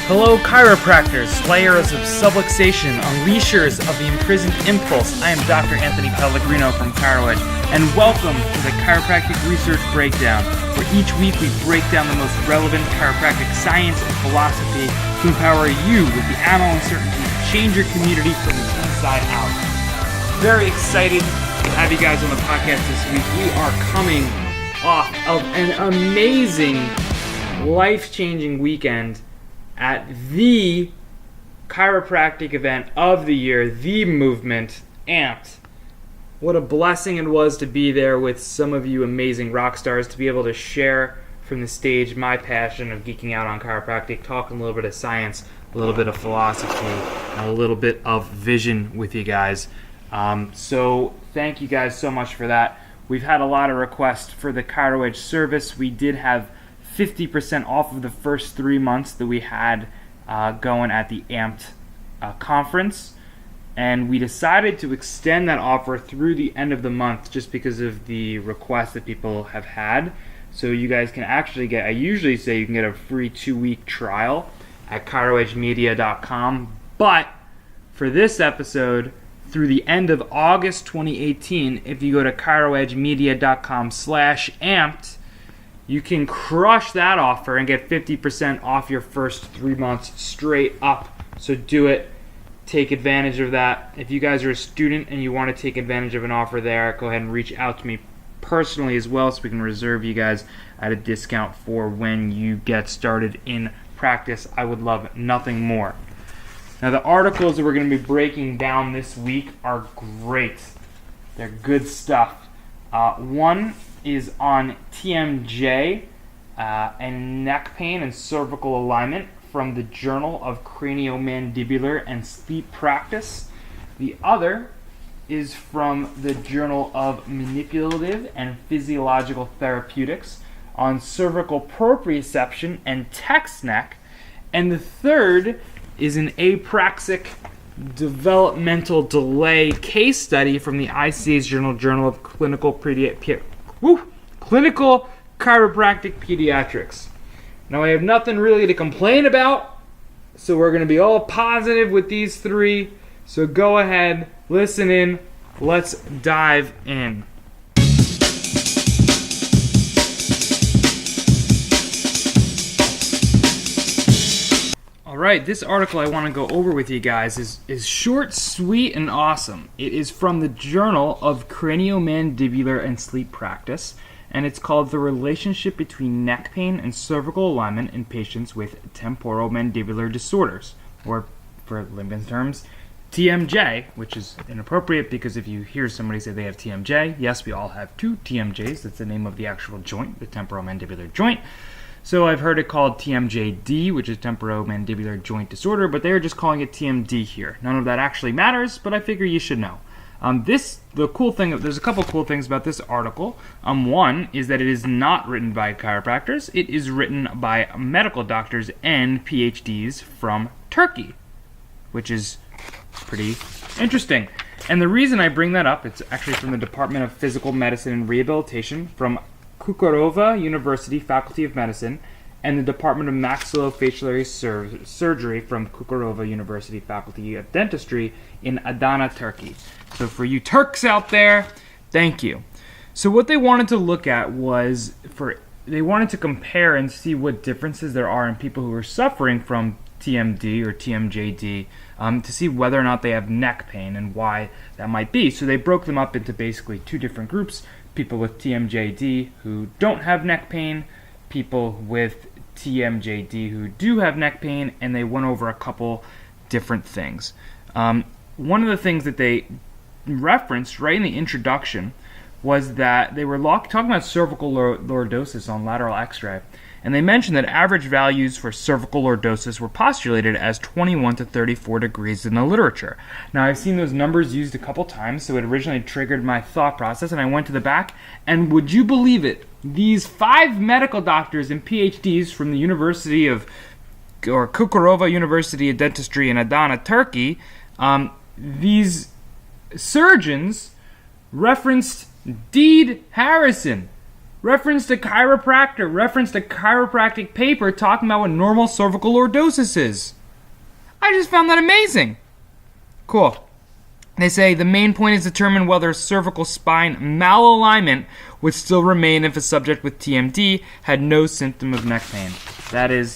Hello, chiropractors, slayers of subluxation, unleashers of the imprisoned impulse. I am Dr. Anthony Pellegrino from ChiroEdge, and welcome to the Chiropractic Research Breakdown, where each week we break down the most relevant chiropractic science and philosophy to empower you with the ammo and certainty to change your community from the inside out. Very excited to have you guys on the podcast this week. We are coming off of an amazing, life-changing weekend at the chiropractic event of the year, the movement, Amped. What a blessing it was to be there with some of you amazing rock stars, to be able to share from the stage my passion of geeking out on chiropractic, talking a little bit of science, a little bit of philosophy, and a little bit of vision with you guys. So thank you guys so much for that. We've had a lot of requests for the ChiroEdge service. We did have 50% off of the first 3 months that we had going at the Amped conference, and we decided to extend that offer through the end of the month just because of the requests that people have had. So you guys can actually get, I usually say you can get a free 2-week trial at chiroedgemedia.com, but for this episode, through the end of August 2018, if you go to chiroedgemedia.com/amped, you can crush that offer and get 50% off your first 3 months straight up. So do it. Take advantage of that. If you guys are a student and you want to take advantage of an offer there, go ahead and reach out to me personally as well so we can reserve you guys at a discount for when you get started in practice. I would love nothing more. Now, the articles that we're going to be breaking down this week are great. They're good stuff. One is on TMJ and neck pain and cervical alignment from the Journal of Craniomandibular and Sleep Practice. The other is from the Journal of Manipulative and Physiological Therapeutics on cervical proprioception and text neck. And the third is an apraxic developmental delay case study from the ICA's Journal of Clinical Chiropractic Pediatrics. Now, I have nothing really to complain about, so we're going to be all positive with these three. So go ahead, listen in, let's dive in. Alright, this article I want to go over with you guys is short, sweet, and awesome. It is from the Journal of Craniomandibular and Sleep Practice, and it's called The Relationship Between Neck Pain and Cervical Alignment in Patients with Temporomandibular Disorders, or for layman's terms, TMJ, which is inappropriate because if you hear somebody say they have TMJ, yes, we all have two TMJs. That's the name of the actual joint, the temporomandibular joint. So I've heard it called TMJD, which is temporomandibular joint disorder, but they're just calling it TMD here. None of that actually matters, but I figure you should know. There's a couple cool things about this article. One is that it is not written by chiropractors. It is written by medical doctors and PhDs from Turkey, which is pretty interesting. And the reason I bring that up, it's actually from the Department of Physical Medicine and Rehabilitation from Cukurova University Faculty of Medicine, and the Department of Maxillofacial Surgery from Cukurova University Faculty of Dentistry in Adana, Turkey. So for you Turks out there, thank you. So what they wanted to look at was, they wanted to compare and see what differences there are in people who are suffering from TMD or TMJD to see whether or not they have neck pain and why that might be. So they broke them up into basically two different groups: people with TMJD who don't have neck pain, people with TMJD who do have neck pain, and they went over a couple different things. One of the things that they referenced right in the introduction was that they were talking about cervical lordosis on lateral x-ray, and they mentioned that average values for cervical lordosis were postulated as 21 to 34 degrees in the literature. Now, I've seen those numbers used a couple times, so it originally triggered my thought process, and I went to the back, and would you believe it? These 5 medical doctors and PhDs from the University of, or Cukurova University of Dentistry in Adana, Turkey, these surgeons referenced Deed Harrison, Reference to chiropractor. Reference to chiropractic paper talking about what normal cervical lordosis is. I just found that amazing. Cool. They say the main point is to determine whether cervical spine malalignment would still remain if a subject with TMD had no symptom of neck pain. That's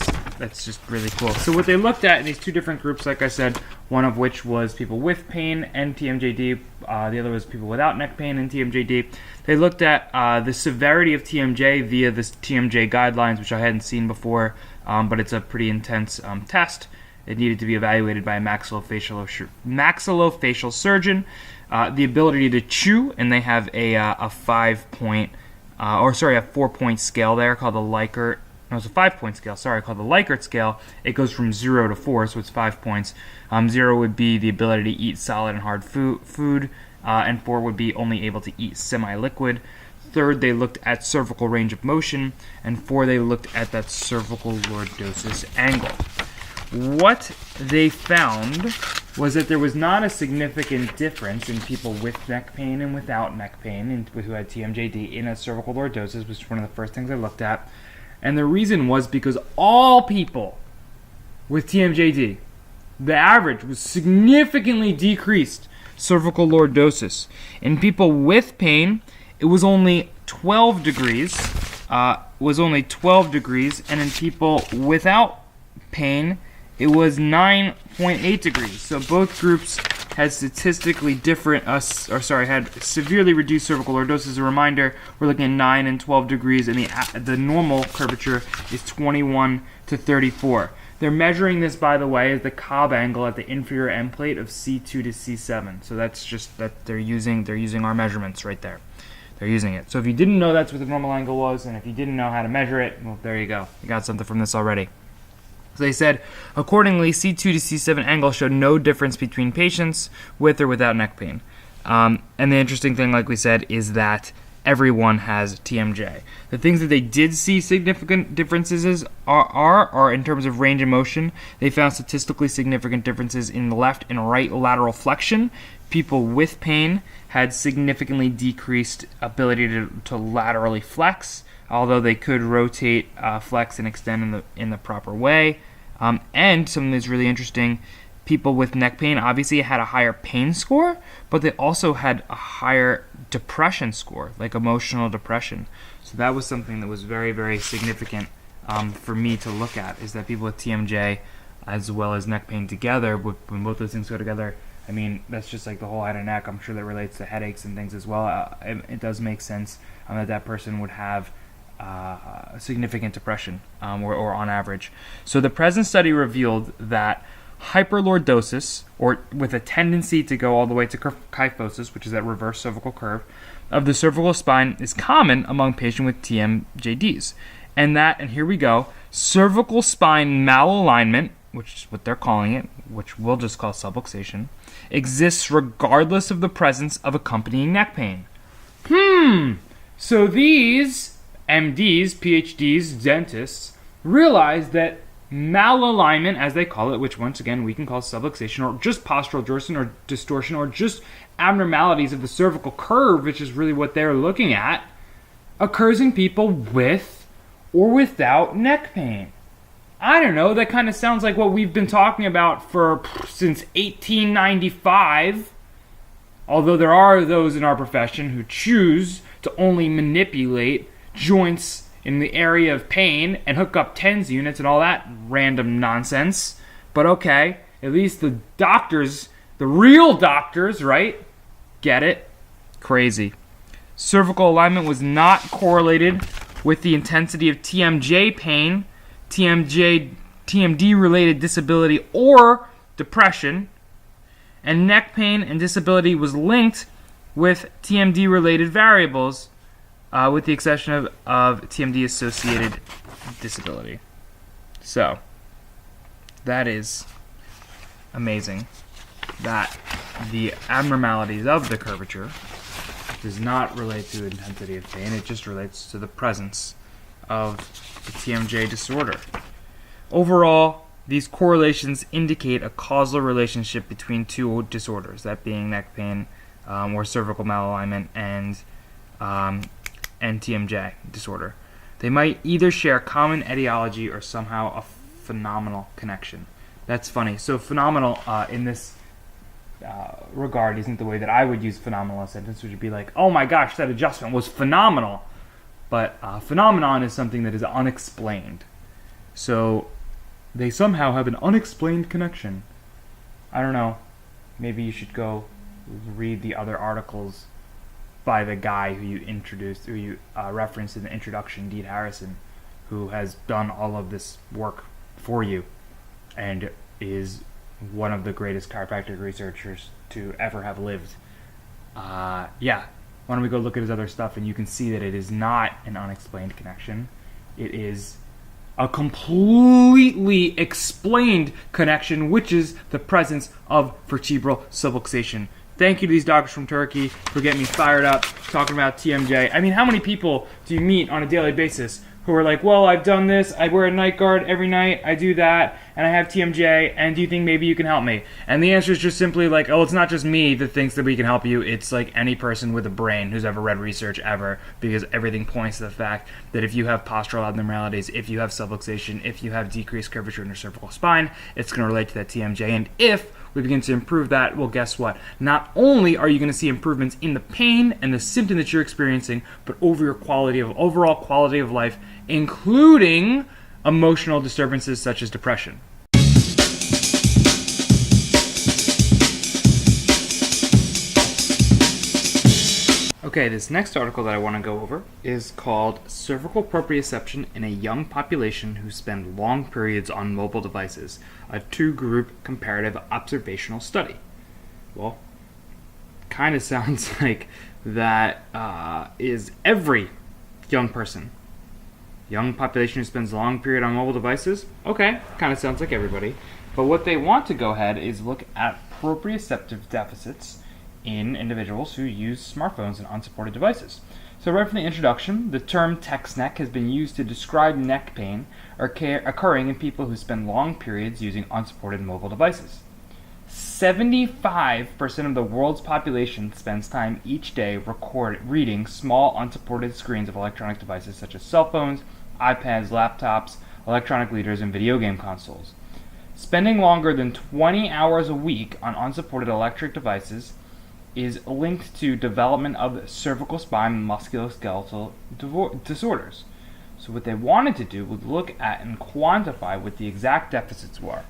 just really cool. So what they looked at in these two different groups, like I said, one of which was people with pain and TMJD, the other was people without neck pain and TMJD. They looked at the severity of TMJ via the TMJ guidelines, which I hadn't seen before, but it's a pretty intense test. It needed to be evaluated by a maxillofacial surgeon. The ability to chew, and they have a 4-point scale there called the Likert. No, it's a 5-point scale, called the Likert scale. It goes from 0 to 4, so it's 5 points. 0 would be the ability to eat solid and hard food, and 4 would be only able to eat semi-liquid. Third, they looked at cervical range of motion, and 4, they looked at that cervical lordosis angle. What they found was that there was not a significant difference in people with neck pain and without neck pain and who had TMJD in a cervical lordosis, which was one of the first things I looked at. And the reason was because all people with TMJD, the average was significantly decreased cervical lordosis. In people with pain, it was only 12 degrees. And in people without pain, it was 9.8 degrees. So both groups had statistically different, had severely reduced cervical lordosis. As a reminder, we're looking at 9 and 12 degrees, and the normal curvature is 21 to 34. They're measuring this, by the way, as the Cobb angle at the inferior end plate of C2 to C7. So that's just that they're using our measurements right there. They're using it. So if you didn't know that's what the normal angle was, and if you didn't know how to measure it, well, there you go. You got something from this already. So they said, accordingly, C2 to C7 angle showed no difference between patients with or without neck pain. And the interesting thing, like we said, is that everyone has TMJ. The things that they did see significant differences are in terms of range of motion. They found statistically significant differences in left and right lateral flexion. People with pain had significantly decreased ability to laterally flex, although they could rotate, flex, and extend in the proper way. And something that's really interesting, people with neck pain obviously had a higher pain score, but they also had a higher depression score, like emotional depression. So that was something that was very, very significant for me to look at, is that people with TMJ as well as neck pain together, when both those things go together, I mean, that's just like the whole head and neck. I'm sure that relates to headaches and things as well. It does make sense that person would have significant depression, or on average. So the present study revealed that hyperlordosis, or with a tendency to go all the way to kyphosis, which is that reverse cervical curve, of the cervical spine is common among patients with TMJDs. And here we go, cervical spine malalignment, which is what they're calling it, which we'll just call subluxation, exists regardless of the presence of accompanying neck pain. So these MDs, PhDs, dentists realize that malalignment, as they call it, which once again we can call subluxation, or just postural distortion, or just abnormalities of the cervical curve, which is really what they're looking at, occurs in people with or without neck pain. I don't know, that kind of sounds like what we've been talking about since 1895, although there are those in our profession who choose to only manipulate joints in the area of pain and hook up TENS units and all that random nonsense. But okay, at least the doctors, the real doctors, right, get it. Crazy. Cervical alignment was not correlated with the intensity of TMJ pain, TMD-related disability, or depression, and neck pain and disability was linked with TMD-related variables, with the exception of TMD-associated disability. So, that is amazing that the abnormalities of the curvature does not relate to intensity of pain, it just relates to the presence of the TMJ disorder. Overall, these correlations indicate a causal relationship between two disorders, that being neck pain or cervical malalignment, and and TMJ disorder. They might either share a common etiology or somehow a phenomenal connection. That's funny. So phenomenal in this regard isn't the way that I would use phenomenal in a sentence, which would be like, oh my gosh, that adjustment was phenomenal. But phenomenon is something that is unexplained. So they somehow have an unexplained connection. I don't know. Maybe you should go read the other articles by the guy who you referenced in the introduction, Dean Harrison, who has done all of this work for you and is one of the greatest chiropractic researchers to ever have lived. Why don't we go look at his other stuff, and you can see that it is not an unexplained connection. It is a completely explained connection, which is the presence of vertebral subluxation. Thank you to these doctors from Turkey for getting me fired up talking about TMJ. I mean, how many people do you meet on a daily basis who are like, well, I've done this, I wear a night guard every night, I do that, and I have TMJ, and do you think maybe you can help me? And the answer is just simply like, oh, it's not just me that thinks that we can help you, it's like any person with a brain who's ever read research ever, because everything points to the fact that if you have postural abnormalities, if you have subluxation, if you have decreased curvature in your cervical spine, it's going to relate to that TMJ, and if we begin to improve that, well, guess what? Not only are you going to see improvements in the pain and the symptom that you're experiencing, but over your overall quality of life, including emotional disturbances such as depression. Okay, this next article that I want to go over is called Cervical Proprioception in a Young Population Who Spend Long Periods on Mobile Devices, a two-group comparative observational study. Well, kind of sounds like that is every young person. Young population who spends a long period on mobile devices? Okay, kind of sounds like everybody. But what they want to go ahead is look at proprioceptive deficits in individuals who use smartphones and unsupported devices. So right from the introduction, the term text neck has been used to describe neck pain occurring in people who spend long periods using unsupported mobile devices. 75% of the world's population spends time each day reading small unsupported screens of electronic devices such as cell phones, iPads, laptops, electronic readers, and video game consoles. Spending longer than 20 hours a week on unsupported electric devices is linked to development of cervical spine and musculoskeletal disorders. So what they wanted to do was look at and quantify what the exact deficits were.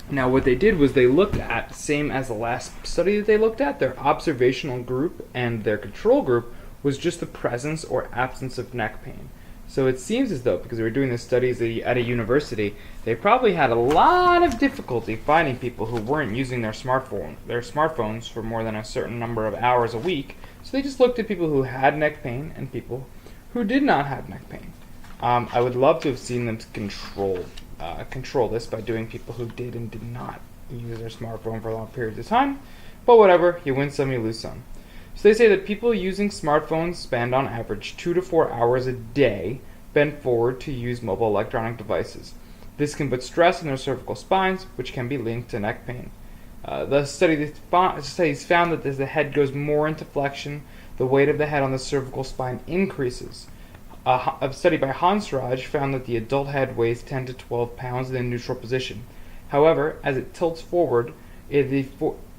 Now what they did was they looked at, same as the last study that they looked at, their observational group and their control group was just the presence or absence of neck pain. So it seems as though, because they were doing the studies at a university, they probably had a lot of difficulty finding people who weren't using their smartphones for more than a certain number of hours a week. So they just looked at people who had neck pain and people who did not have neck pain. I would love to have seen them control this by doing people who did and did not use their smartphone for long periods of time. But whatever, you win some, you lose some. So they say that people using smartphones spend on average 2 to 4 hours a day bent forward to use mobile electronic devices. This can put stress on their cervical spines, which can be linked to neck pain. The studies found that as the head goes more into flexion, the weight of the head on the cervical spine increases. A study by Hansraj found that the adult head weighs 10 to 12 pounds in the neutral position. However, as it tilts forward,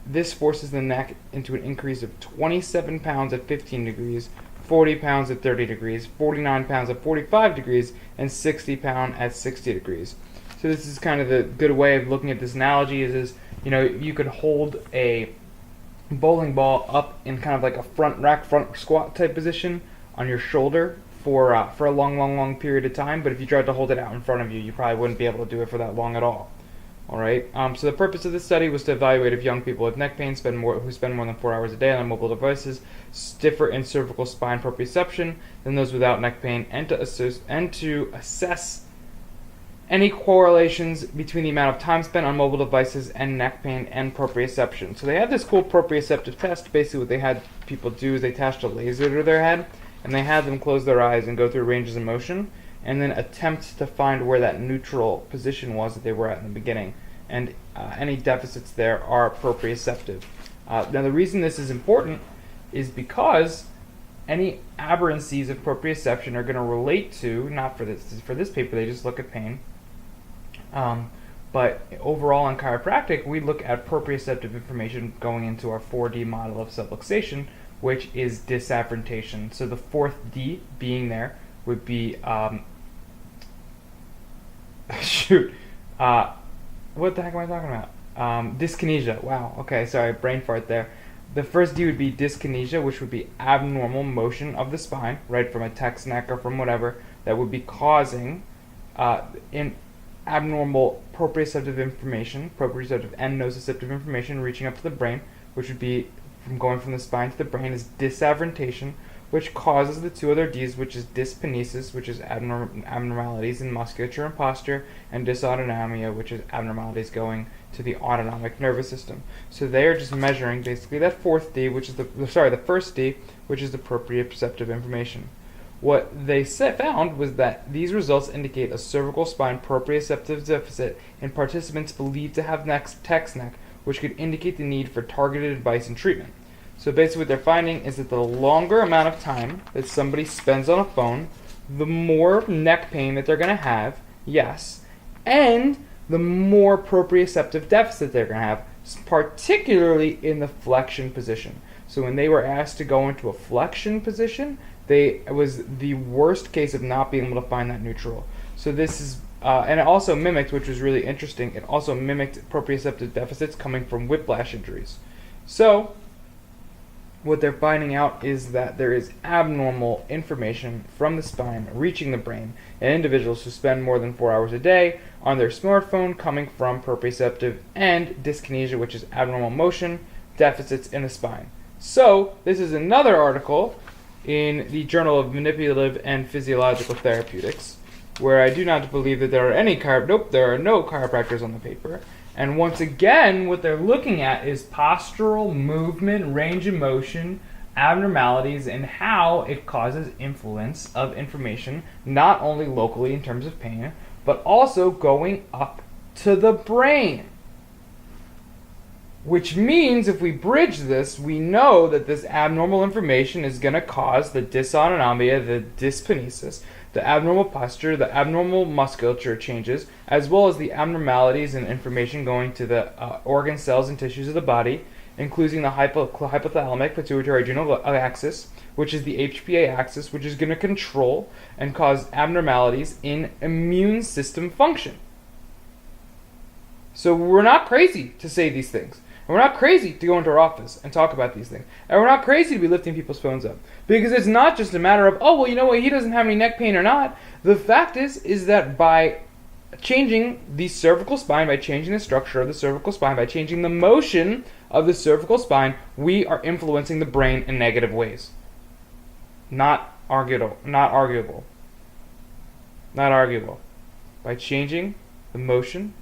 this forces the neck into an increase of 27 pounds at 15 degrees, 40 pounds at 30 degrees, 49 pounds at 45 degrees, and 60 pounds at 60 degrees. So this is kind of the good way of looking at this analogy is you could hold a bowling ball up in kind of like a front squat type position on your shoulder for a long period of time, but if you tried to hold it out in front of you, you probably wouldn't be able to do it for that long at all. All right. So the purpose of this study was to evaluate if young people with neck pain who spend more than 4 hours a day on mobile devices differ in cervical spine proprioception than those without neck pain, and to assess any correlations between the amount of time spent on mobile devices and neck pain and proprioception. So they had this cool proprioceptive test. Basically, what they had people do is they attached a laser to their head, and they had them close their eyes and go through ranges of motion, and then attempt to find where that neutral position was that they were at in the beginning. And any deficits there are proprioceptive. Now the reason this is important is because any aberrancies of proprioception are going to relate to, not for this paper, they just look at pain. But overall in chiropractic, we look at proprioceptive information going into our 4D model of subluxation, which is disafferentation. So the fourth D being there would be, what the heck am I talking about? Dyskinesia. Wow. Okay, sorry, brain fart there. The first D would be dyskinesia, which would be abnormal motion of the spine, right, from a text neck or from whatever, that would be causing in abnormal proprioceptive information, proprioceptive and nociceptive information reaching up to the brain, which would be from going from the spine to the brain, is disafferentation, which causes the two other D's, which is dyskinesis, which is abnormalities in musculature and posture, and dysautonomia, which is abnormalities going to the autonomic nervous system. So they are just measuring basically that fourth D, which is the first D, which is the proprioceptive information. What they found was that these results indicate a cervical spine proprioceptive deficit in participants believed to have text neck, which could indicate the need for targeted advice and treatment. So basically what they're finding is that the longer amount of time that somebody spends on a phone, the more neck pain that they're going to have, yes, and the more proprioceptive deficit they're going to have, particularly in the flexion position. So when they were asked to go into a flexion position, it was the worst case of not being able to find that neutral. So this is, and it also mimicked, which was really interesting, it also mimicked proprioceptive deficits coming from whiplash injuries. So what they're finding out is that there is abnormal information from the spine reaching the brain in individuals who spend more than 4 hours a day on their smartphone coming from proprioceptive and dyskinesia, which is abnormal motion deficits in the spine. So this is another article in the Journal of Manipulative and Physiological Therapeutics, where I do not believe that there are no chiropractors on the paper. And once again, what they're looking at is postural movement, range of motion, abnormalities, and how it causes influence of information, not only locally in terms of pain, but also going up to the brain. Which means if we bridge this, we know that this abnormal information is going to cause the dysautonomia, the dyskinesis, the abnormal posture, the abnormal musculature changes, as well as the abnormalities and information going to the organ cells and tissues of the body, including the hypothalamic pituitary adrenal axis, which is the HPA axis, which is going to control and cause abnormalities in immune system function. So we're not crazy to say these things. And we're not crazy to go into our office and talk about these things. And we're not crazy to be lifting people's phones up. Because it's not just a matter of, oh, well, you know what, he doesn't have any neck pain or not. The fact is that by changing the cervical spine, by changing the structure of the cervical spine, by changing the motion of the cervical spine, we are influencing the brain in negative ways. Not arguable. By changing the motion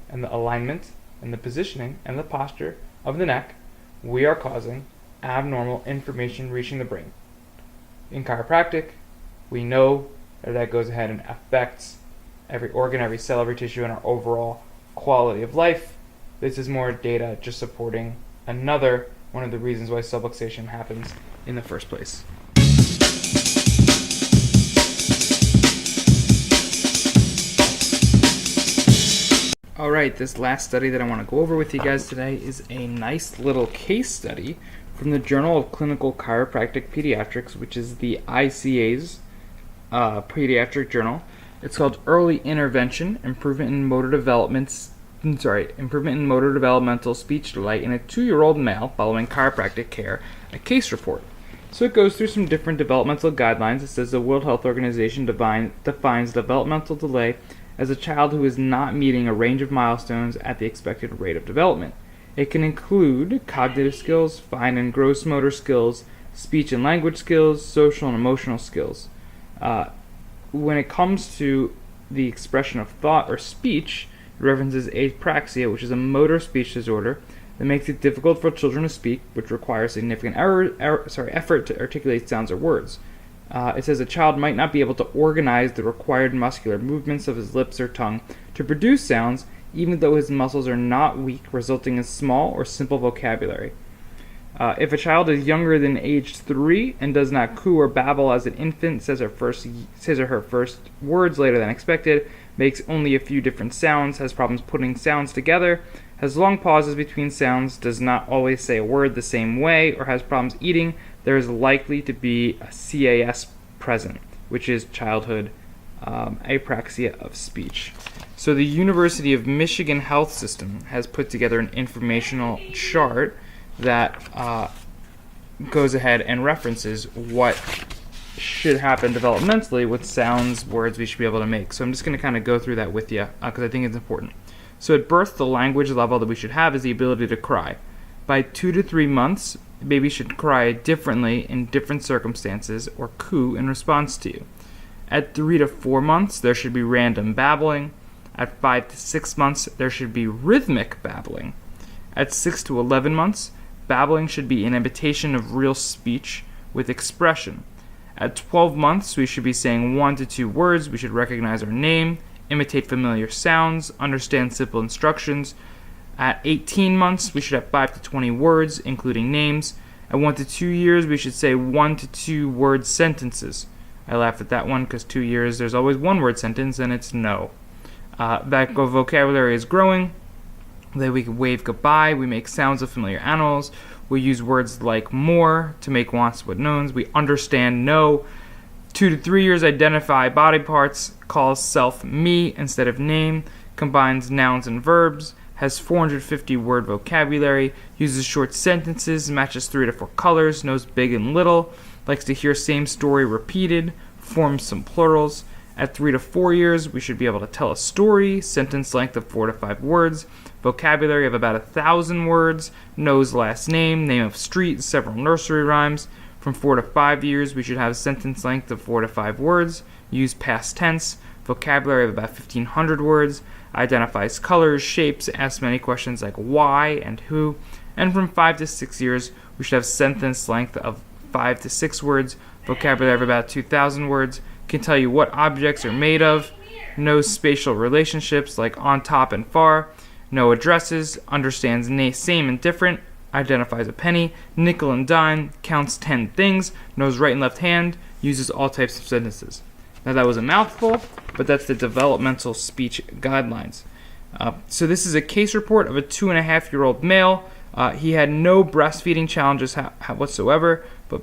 and the alignment and the positioning and the posture of the neck, we are causing abnormal information reaching the brain. In chiropractic, we know that goes ahead and affects every organ, every cell, every tissue, and our overall quality of life. This is more data just supporting one of the reasons why subluxation happens in the first place. Alright, this last study that I want to go over with you guys today is a nice little case study from the Journal of Clinical Chiropractic Pediatrics, which is the ICA's pediatric journal. It's called Early Intervention, Improvement in Motor Developmental Speech Delay in a 2-year-old male following chiropractic care, a case report. So it goes through some different developmental guidelines. It says the World Health Organization defines developmental delay as a child who is not meeting a range of milestones at the expected rate of development. It can include cognitive skills, fine and gross motor skills, speech and language skills, social and emotional skills. When it comes to the expression of thought or speech, it references apraxia, which is a motor speech disorder that makes it difficult for children to speak, which requires significant effort to articulate sounds or words. It says a child might not be able to organize the required muscular movements of his lips or tongue to produce sounds, even though his muscles are not weak, resulting in small or simple vocabulary. If a child is younger than age 3 and does not coo or babble as an infant, says or her first words later than expected, makes only a few different sounds, has problems putting sounds together, has long pauses between sounds, does not always say a word the same way, or has problems eating, there is likely to be a CAS present, which is childhood apraxia of speech. So the University of Michigan Health System has put together an informational chart that goes ahead and references what should happen developmentally with sounds, words we should be able to make. So I'm just going to kind of go through that with you because I think it's important. So at birth, the language level that we should have is the ability to cry. By 2 to 3 months, the baby should cry differently in different circumstances or coo in response to you. At 3 to 4 months, there should be random babbling. At 5 to 6 months, there should be rhythmic babbling. At 6 to 11 months, babbling should be an imitation of real speech with expression. At 12 months, we should be saying 1 to 2 words. We should recognize our name, imitate familiar sounds, understand simple instructions. At 18 months, we should have 5 to 20 words, including names. At 1 to 2 years, we should say 1 to 2 word sentences. I laughed at that one because 2 years, there's always one word sentence, and it's no. That vocabulary is growing. Then we can wave goodbye. We make sounds of familiar animals. We use words like more to make wants what knowns. We understand no. 2 to 3 years, identify body parts, calls self me instead of name, combines nouns and verbs, has 450 word vocabulary, uses short sentences, matches 3 to 4 colors, knows big and little, likes to hear same story repeated, forms some plurals. At 3 to 4 years, we should be able to tell a story, sentence length of 4 to 5 words, vocabulary of about 1,000 words, knows last name, name of street, several nursery rhymes. From 4 to 5 years, we should have a sentence length of 4 to 5 words, use past tense, vocabulary of about 1,500 words, identifies colors, shapes, asks many questions like why and who. And from 5 to 6 years, we should have sentence length of 5 to 6 words, vocabulary of about 2,000 words, can tell you what objects are made of, knows spatial relationships like on top and far, know addresses, understands same and different, identifies a penny, nickel and dime, counts 10 things, knows right and left hand, uses all types of sentences. Now that was a mouthful, but that's the developmental speech guidelines. So this is a case report of a 2.5-year-old male. He had no breastfeeding challenges whatsoever, but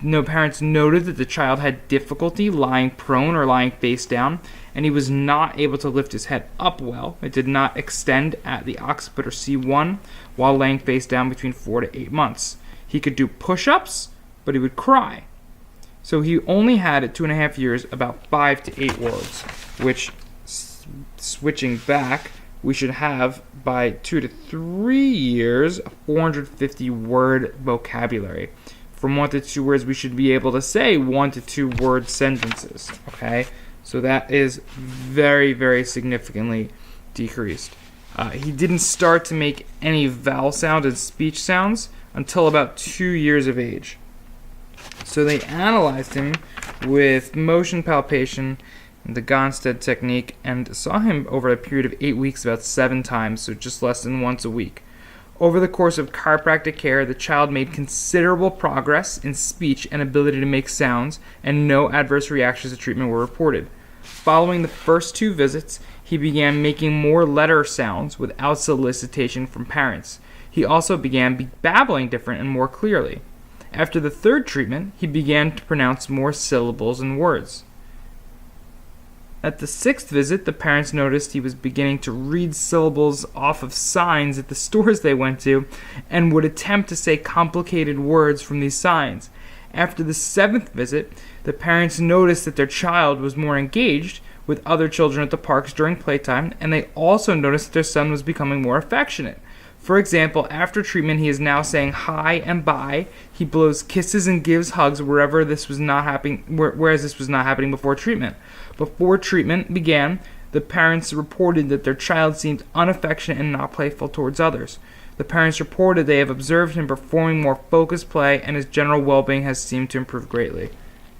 no parents noted that the child had difficulty lying prone or lying face down, and he was not able to lift his head up well. It did not extend at the occiput or C1 while laying face down between 4 to 8 months. He could do push-ups, but he would cry. So he only had at 2.5 years about 5 to 8 words, which, switching back, we should have by 2 to 3 years a 450 word vocabulary. From 1 to 2 words, we should be able to say 1 to 2 word sentences. Okay, so that is very, very significantly decreased. He didn't start to make any vowel sound and speech sounds until about 2 years of age. So they analyzed him with motion palpation and the Gonstead technique and saw him over a period of 8 weeks about 7 times, so just less than once a week. Over the course of chiropractic care, the child made considerable progress in speech and ability to make sounds, and no adverse reactions to treatment were reported. Following the first 2 visits, he began making more letter sounds without solicitation from parents. He also began babbling different and more clearly. After the 3rd treatment, he began to pronounce more syllables and words. At the 6th visit, the parents noticed he was beginning to read syllables off of signs at the stores they went to and would attempt to say complicated words from these signs. After the 7th visit, the parents noticed that their child was more engaged with other children at the parks during playtime, and they also noticed that their son was becoming more affectionate. For example, after treatment, he is now saying hi and bye. He blows kisses and gives hugs whereas this was not happening before treatment. Before treatment began, the parents reported that their child seemed unaffectionate and not playful towards others. The parents reported they have observed him performing more focused play, and his general well-being has seemed to improve greatly.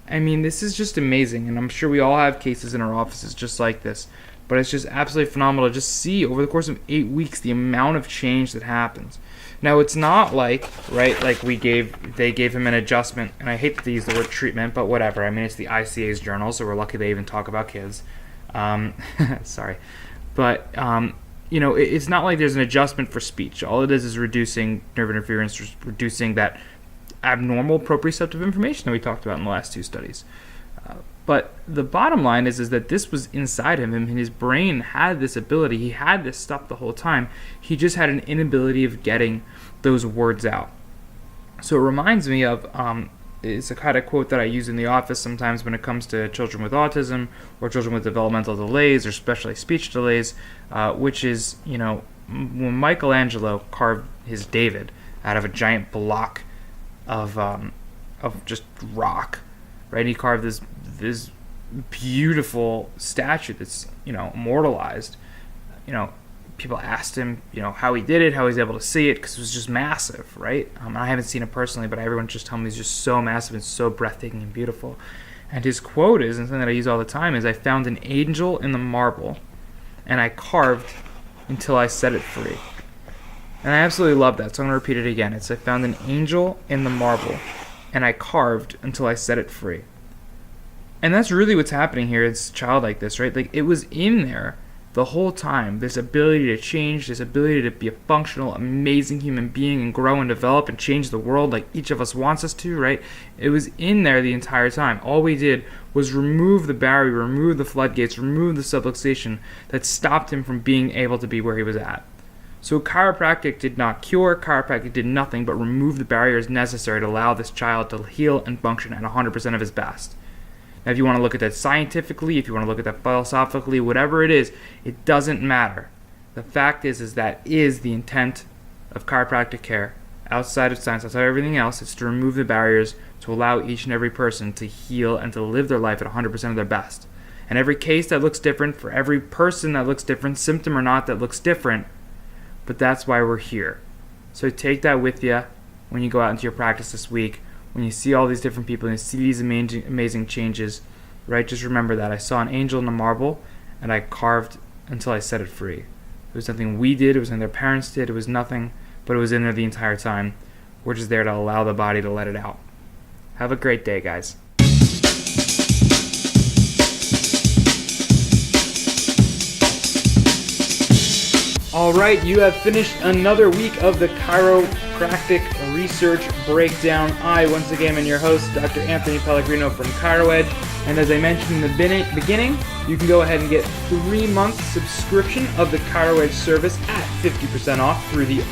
I mean, this is just amazing, and I'm sure we all have cases in our offices just like this. but it's just absolutely phenomenal to just see over the course of 8 weeks the amount of change that happens. Now, it's not like, right, like they gave him an adjustment, and I hate that they use the word treatment, but whatever. I mean, it's the ICA's journal, so we're lucky they even talk about kids. Sorry. But, it's not like there's an adjustment for speech. All it is reducing nerve interference, reducing that abnormal proprioceptive information that we talked about in the last 2 studies. But the bottom line is that this was inside him, and his brain had this ability. He had this stuff the whole time. He just had an inability of getting those words out. So it reminds me of, it's a kind of quote that I use in the office sometimes when it comes to children with autism or children with developmental delays or especially speech delays, which is, when Michelangelo carved his David out of a giant block of just rock, right? He carved this beautiful statue that's, immortalized. People asked him, how he did it, how he's able to see it, because it was just massive, right? I haven't seen it personally, but everyone just told me it's just so massive and so breathtaking and beautiful. And his quote is, and something that I use all the time, is, "I found an angel in the marble, and I carved until I set it free." And I absolutely love that, so I'm going to repeat it again. It's, "I found an angel in the marble, and I carved until I set it free." And that's really what's happening here. It's a child like this, right? Like, it was in there the whole time, this ability to change, this ability to be a functional, amazing human being and grow and develop and change the world like each of us wants us to, right? It was in there the entire time. All we did was remove the barrier, remove the floodgates, remove the subluxation that stopped him from being able to be where he was at. So chiropractic did not cure, chiropractic did nothing but remove the barriers necessary to allow this child to heal and function at 100% of his best. Now, if you want to look at that scientifically, if you want to look at that philosophically, whatever it is, it doesn't matter. The fact is that is the intent of chiropractic care, outside of science, outside of everything else. It's to remove the barriers to allow each and every person to heal and to live their life at 100% of their best. And every case that looks different, for every person that looks different, symptom or not that looks different, but that's why we're here. So take that with you when you go out into your practice this week. When you see all these different people and you see these amazing changes, right? Just remember that. I saw an angel in the marble, and I carved until I set it free. It was something we did. It was something their parents did. It was nothing, but it was in there the entire time. We're just there to allow the body to let it out. Have a great day, guys. All right, you have finished another week of the Chiropractic Research Breakdown. I, once again, am your host, Dr. Anthony Pellegrino from ChiroEdge. And as I mentioned in the beginning, you can go ahead and get 3-month subscription of the ChiroEdge service at 50% off through the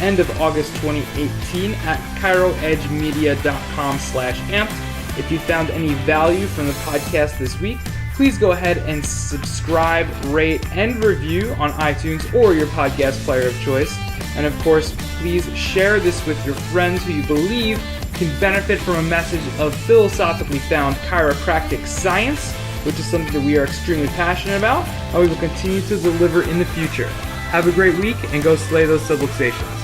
end of August 2018 at chiroedgemedia.com/amped. If you found any value from the podcast this week, please go ahead and subscribe, rate, and review on iTunes or your podcast player of choice. And of course, please share this with your friends who you believe can benefit from a message of philosophically found chiropractic science, which is something that we are extremely passionate about, and we will continue to deliver in the future. Have a great week and go slay those subluxations.